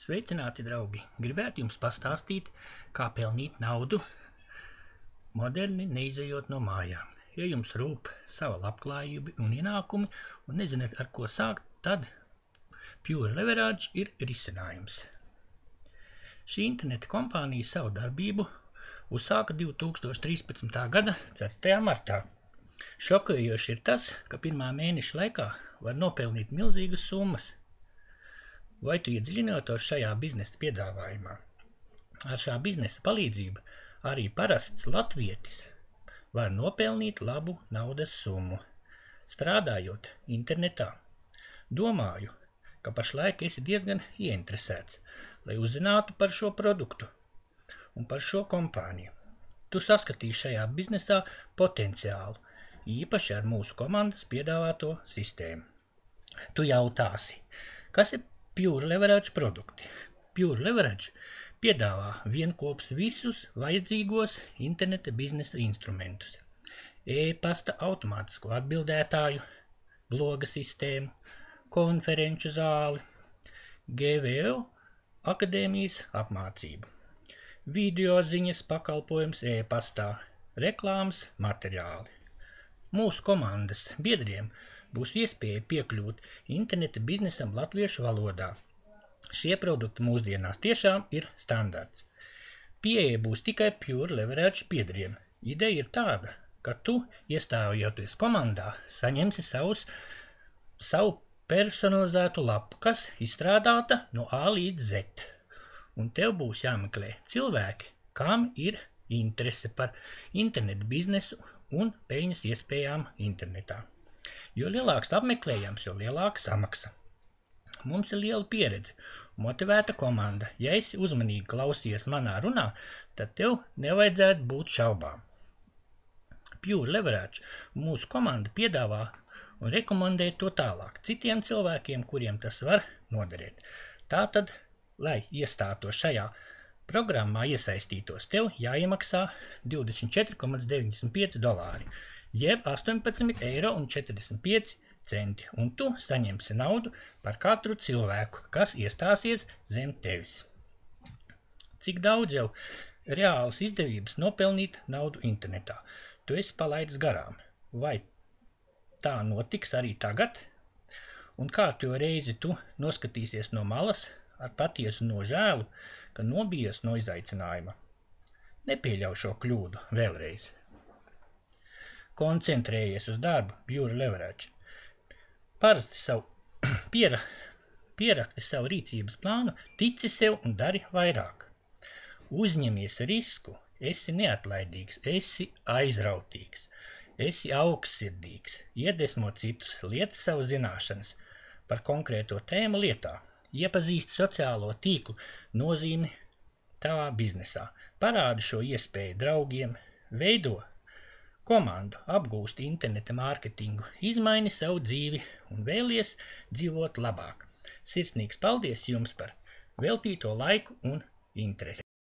Sveicināti, draugi! Gribētu jums pastāstīt, kā pelnīt naudu moderni neizejot no mājām. Ja jums rūp sava labklājība un ienākumi un nezināt, ar ko sākt, tad Pure Leverage ir risinājums. Šī interneta kompānija savu darbību uzsāka 2013. gada 4. martā. Šokējoši ir tas, ka pirmā mēneša laikā var nopelnīt milzīgas summas. Vai tu iedziļinotos šajā biznesa piedāvājumā? Ar šā biznesa palīdzību arī parasts latvietis var nopelnīt labu naudas summu, strādājot internetā. Domāju, ka pašlaik esi diezgan ieinteresēts, lai uzzinātu par šo produktu un par šo kompāniju. Tu saskatīsi šajā biznesā potenciālu, īpaši ar mūsu komandas piedāvāto sistēmu. Tu jautāsi, kas ir Pure Leverage produkti? Pure Leverage piedāvā vienkops visus vajadzīgos interneta biznesa instrumentus, e-pasta automātisko atbildētāju, bloga sistēmu, konferenču zāli, GVO akadēmijas apmācību, video ziņas pakalpojums e-pastā, reklāmas materiāli. Mūsu komandas biedriem būs iespēja piekļūt interneta biznesam latviešu valodā. Šie produkti mūsdienās tiešām ir standarts. Pieeja būs tikai Pure Leverage biedriem. Ideja ir tāda, ka tu, iestājoties komandā, saņemsi savu personalizētu lapu, kas izstrādāta no A līdz Z. Un tev būs jāmeklē cilvēki, kam ir interese par internetu biznesu un peļņas iespējām internetā. Jo lielāks apmeklējums, jo lielāka samaksa. Mums ir liela pieredze, motivēta komanda. Ja esi uzmanīgi klausies manā runā, tad tev nevajadzētu būt šaubām. Pure Leverage mūsu komanda piedāvā un rekomendē to tālāk citiem cilvēkiem, kuriem tas var noderēt. Tātad, lai iestātos šajā programmā iesaistītos, tev jāiemaksā $24,95, jeb 18,45 €, un tu saņemsi naudu par katru cilvēku, kas iestāsies zem tevis. Cik daudz jau reālas izdevības nopelnīt naudu internetā? Tu esi palaidis garām. Vai tā notiks arī tagad? Un kā to reizi tu noskatīsies no malas ar patiesu nožēlu, ka nobijies no izaicinājuma? Nepieļauj šo kļūdu vēlreiz. Koncentrējies uz darbu, Pure Leverage. Pieraksti savu rīcības plānu, tici sev un dari vairāk. Uzņemies risku, esi neatlaidīgs, esi aizrautīgs, esi augstsirdīgs, iedvesmo citus, liec savu zināšanas par konkrēto tēmu lietā, iepazīsti sociālo tīklu nozīmi tavā biznesā, parādi šo iespēju draugiem, veido komandu, apgūst interneta mārketingu, izmaini savu dzīvi un vēlies dzīvot labāk. Sirsnīgs paldies jums par veltīto laiku un interesi.